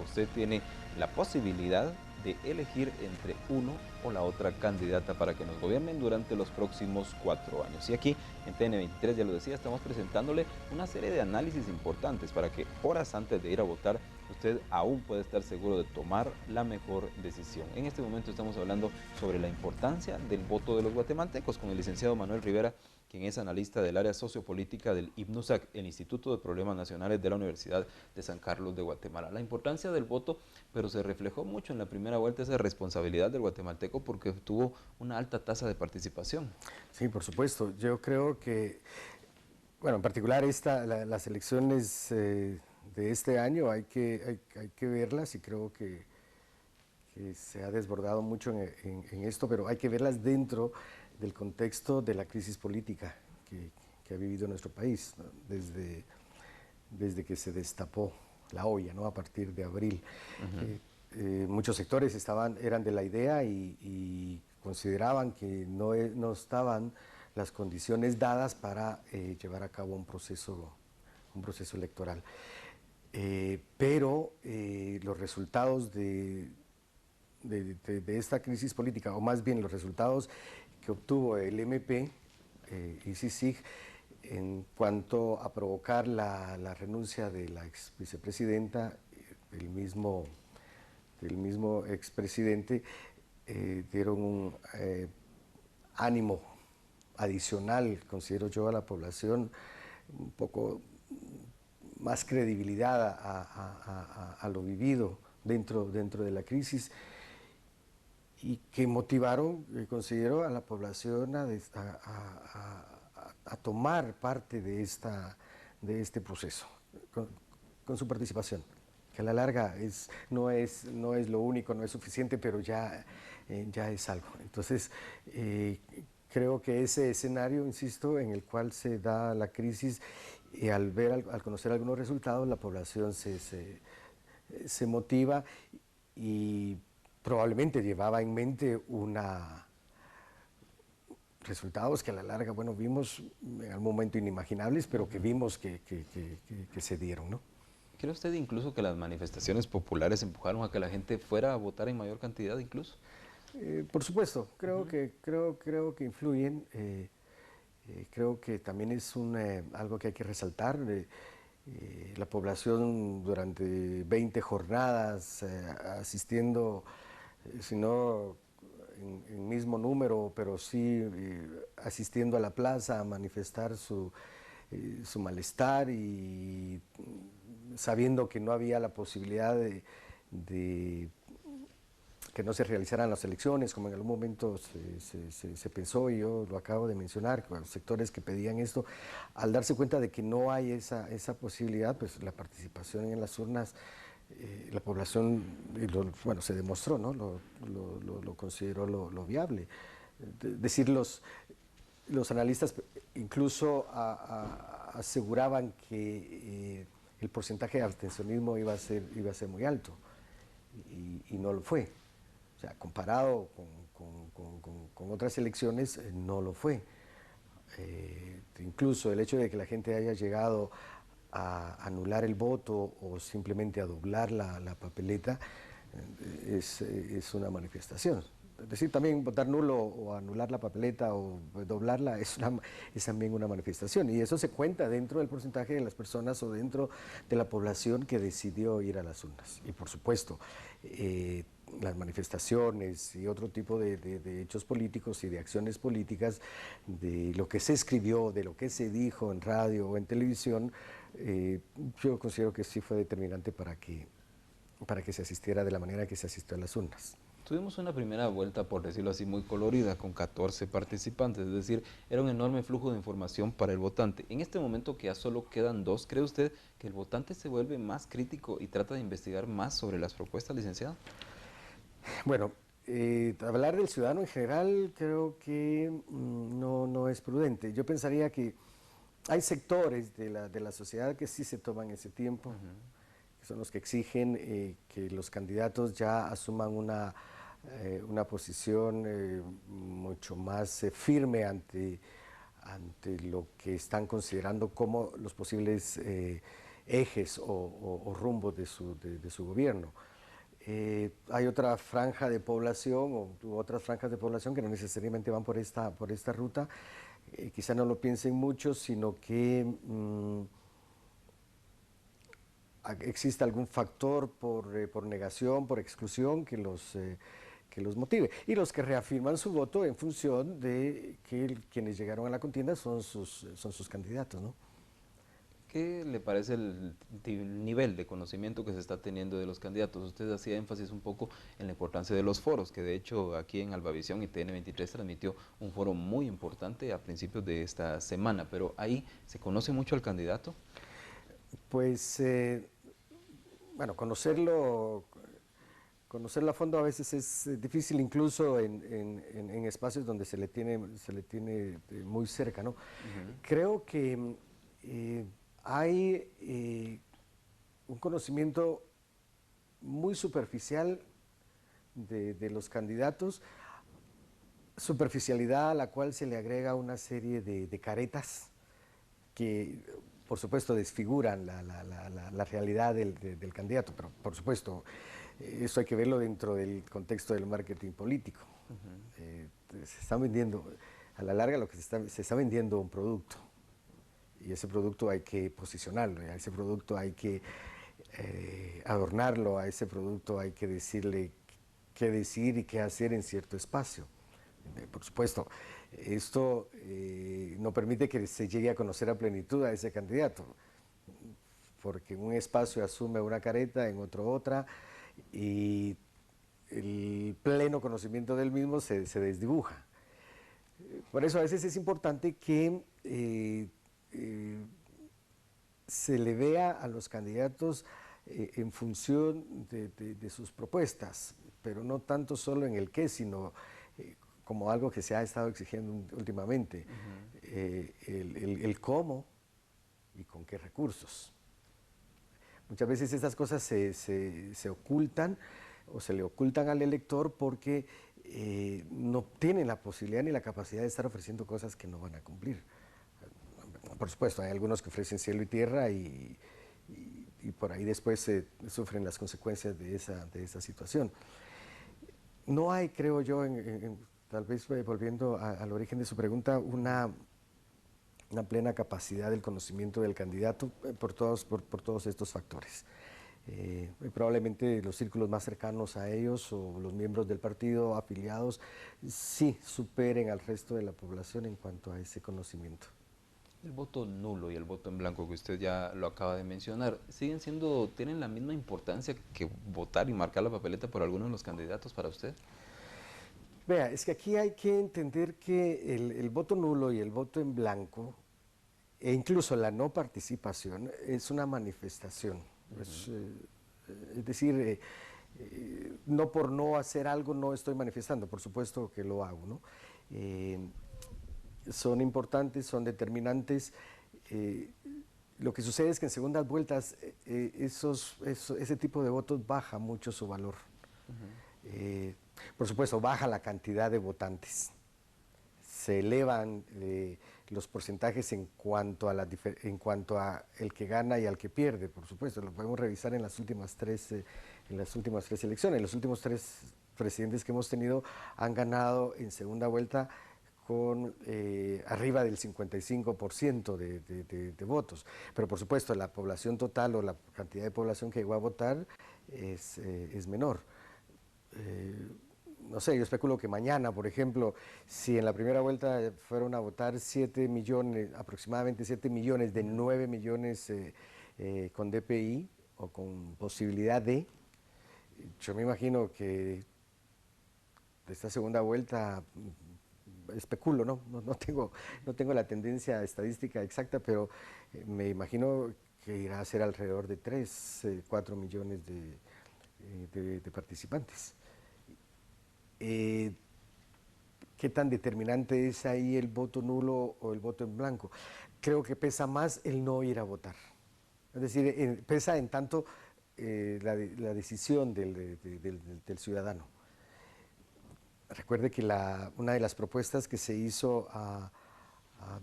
usted tiene la posibilidad de elegir entre uno o la otra candidata para que nos gobiernen durante los próximos 4 años. Y aquí en TN23, ya lo decía, estamos presentándole una serie de análisis importantes para que horas antes de ir a votar usted aún puede estar seguro de tomar la mejor decisión. En este momento estamos hablando sobre la importancia del voto de los guatemaltecos con el licenciado Manuel Rivera, quien es analista del área sociopolítica del IPNUSAC, el Instituto de Problemas Nacionales de la Universidad de San Carlos de Guatemala. La importancia del voto, pero se reflejó mucho en la primera vuelta esa responsabilidad del guatemalteco porque tuvo una alta tasa de participación. Sí, por supuesto. Yo creo que, bueno, en particular las elecciones de este año hay que verlas y creo que se ha desbordado mucho en esto, pero hay que verlas dentro del contexto de la crisis política que ha vivido nuestro país, ¿no? Desde que se destapó la olla, ¿no? A partir de abril. Muchos sectores eran de la idea y consideraban que no estaban las condiciones dadas para llevar a cabo un proceso electoral. Pero los resultados de esta crisis política, o más bien los resultados que obtuvo el MP y CICIG en cuanto a provocar la renuncia de la ex vicepresidenta, del mismo expresidente, dieron un ánimo adicional, considero yo, a la población, un poco más credibilidad a lo vivido dentro de la crisis, y que motivaron, considero, a la población a tomar parte de este proceso, con su participación, que a la larga no es lo único, no es suficiente, pero ya es algo. Entonces, creo que ese escenario, insisto, en el cual se da la crisis, y al conocer algunos resultados, la población se motiva y probablemente llevaba en mente resultados que a la larga, bueno, vimos en algún momento inimaginables, pero que vimos que se dieron, ¿no? ¿Cree usted incluso que las manifestaciones populares empujaron a que la gente fuera a votar en mayor cantidad incluso? Por supuesto, creo que influyen. Creo que también es algo que hay que resaltar. La población durante 20 jornadas asistiendo, si no en mismo número, pero sí asistiendo a la plaza a manifestar su malestar, y sabiendo que no había la posibilidad de que no se realizaran las elecciones, como en algún momento se pensó, y yo lo acabo de mencionar, con los sectores que pedían esto, al darse cuenta de que no hay esa posibilidad, pues la participación en las urnas, la población, bueno, se demostró, ¿no? Lo consideró lo viable. Decir, los analistas incluso aseguraban que el porcentaje de abstencionismo iba a ser muy alto, y no lo fue. O sea, comparado con otras elecciones, no lo fue. Incluso el hecho de que la gente haya llegado a anular el voto o simplemente a doblar la papeleta es una manifestación. Es decir, también votar nulo o anular la papeleta o doblarla es también una manifestación, y eso se cuenta dentro del porcentaje de las personas o dentro de la población que decidió ir a las urnas. Y por supuesto, las manifestaciones y otro tipo de hechos políticos y de acciones políticas, de lo que se escribió, de lo que se dijo en radio o en televisión, yo considero que sí fue determinante para que se asistiera de la manera que se asistió a las urnas. Tuvimos una primera vuelta, por decirlo así, muy colorida, con 14 participantes, es decir, era un enorme flujo de información para el votante. En este momento que ya solo quedan 2, ¿cree usted que el votante se vuelve más crítico y trata de investigar más sobre las propuestas, licenciado? Bueno, hablar del ciudadano en general creo que no es prudente. Yo pensaría que hay sectores de la sociedad que sí se toman ese tiempo, que son los que exigen que los candidatos ya asuman una posición mucho más firme ante lo que están considerando como los posibles ejes o rumbos de su gobierno. Hay otra franja de población u otras franjas de población que no necesariamente van por esta ruta, quizá no lo piensen mucho, sino que existe algún factor por negación, por exclusión que los motive. Y los que reafirman su voto en función de que quienes llegaron a la contienda son sus candidatos, ¿no? ¿Qué le parece el nivel de conocimiento que se está teniendo de los candidatos? Usted hacía énfasis un poco en la importancia de los foros, que de hecho aquí en Albavisión y TN23 transmitió un foro muy importante a principios de esta semana, pero ahí se conoce mucho al candidato. Pues, bueno, conocerlo a fondo a veces es difícil, incluso en espacios donde se le tiene muy cerca, ¿no? Creo que hay un conocimiento muy superficial de los candidatos, superficialidad a la cual se le agrega una serie de caretas que, por supuesto, desfiguran la realidad del candidato, pero por supuesto, eso hay que verlo dentro del contexto del marketing político. Se están vendiendo, a la larga lo que se está vendiendo un producto, y ese producto hay que posicionarlo, y a ese producto hay que adornarlo, a ese producto hay que decirle qué decir y qué hacer en cierto espacio. Por supuesto, esto no permite que se llegue a conocer a plenitud a ese candidato, porque en un espacio asume una careta, en otro otra, y el pleno conocimiento del mismo se desdibuja. Por eso a veces es importante que se le vea a los candidatos en función de sus propuestas, pero no tanto solo en el qué, sino como algo que se ha estado exigiendo últimamente, el cómo y con qué recursos. Muchas veces estas cosas se ocultan o se le ocultan al elector porque no tienen la posibilidad ni la capacidad de estar ofreciendo cosas que no van a cumplir. Por supuesto, hay algunos que ofrecen cielo y tierra y por ahí después sufren las consecuencias de esa situación. No hay, creo yo, tal vez volviendo al origen de su pregunta, una plena capacidad del conocimiento del candidato por todos estos factores. Probablemente los círculos más cercanos a ellos o los miembros del partido afiliados sí superen al resto de la población en cuanto a ese conocimiento. El voto nulo y el voto en blanco que usted ya lo acaba de mencionar, tienen la misma importancia que votar y marcar la papeleta por alguno de los candidatos para usted? Vea, es que aquí hay que entender que el voto nulo y el voto en blanco, e incluso la no participación, es una manifestación. Es decir, no por no hacer algo no estoy manifestando, por supuesto que lo hago, ¿no? Son importantes, son determinantes. Lo que sucede es que en segundas vueltas ese tipo de votos baja mucho su valor. Por supuesto, baja la cantidad de votantes. Se elevan los porcentajes en cuanto a el que gana y al que pierde, por supuesto. Lo podemos revisar en las últimas tres elecciones. Los últimos tres presidentes que hemos tenido han ganado en segunda vuelta con arriba del 55% de votos. Pero por supuesto la población total o la cantidad de población que llegó a votar es menor. No sé, yo especulo que mañana, por ejemplo, si en la primera vuelta fueron a votar 7 millones, aproximadamente 7 millones de 9 millones con DPI o con posibilidad de, yo me imagino que de esta segunda vuelta, especulo, no tengo la tendencia estadística exacta, pero me imagino que irá a ser alrededor de 3, 4 millones de participantes. ¿Qué tan determinante es ahí el voto nulo o el voto en blanco? Creo que pesa más el no ir a votar. Es decir, pesa en tanto la decisión del ciudadano. Recuerde que una de las propuestas que se hizo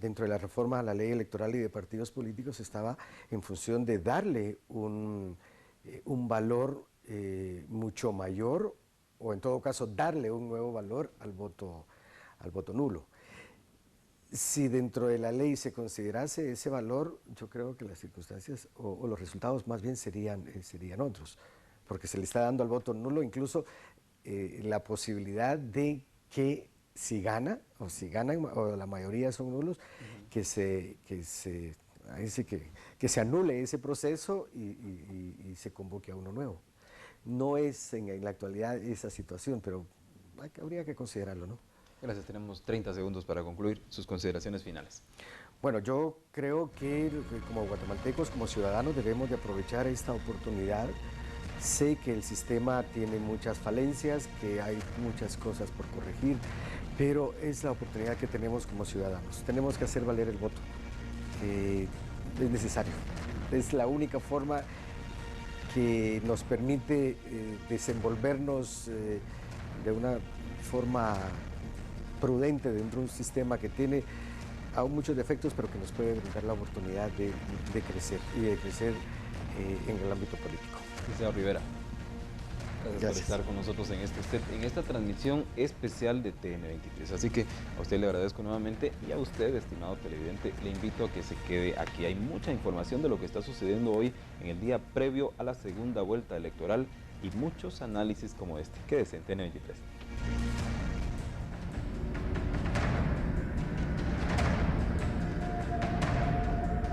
dentro de la reforma a la ley electoral y de partidos políticos estaba en función de darle un valor mucho mayor, o en todo caso darle un nuevo valor al voto nulo. Si dentro de la ley se considerase ese valor, yo creo que las circunstancias o los resultados más bien serían otros, porque se le está dando al voto nulo incluso la posibilidad de que si gana, o si ganan, o la mayoría son nulos, que se anule ese proceso y se convoque a uno nuevo. No es en la actualidad esa situación, pero habría que considerarlo, ¿no? Gracias, tenemos 30 segundos para concluir sus consideraciones finales. Bueno, yo creo que como guatemaltecos, como ciudadanos, debemos de aprovechar esta oportunidad. Sé que el sistema tiene muchas falencias, que hay muchas cosas por corregir, pero es la oportunidad que tenemos como ciudadanos. Tenemos que hacer valer el voto. Es necesario. Es la única forma que nos permite desenvolvernos de una forma prudente dentro de un sistema que tiene aún muchos defectos, pero que nos puede brindar la oportunidad de crecer y de crecer en el ámbito político. Licenciado Rivera, gracias por estar con nosotros en esta transmisión especial de TN23. Así que a usted le agradezco nuevamente y a usted, estimado televidente, le invito a que se quede aquí. Hay mucha información de lo que está sucediendo hoy en el día previo a la segunda vuelta electoral y muchos análisis como este. Quédese en TN23.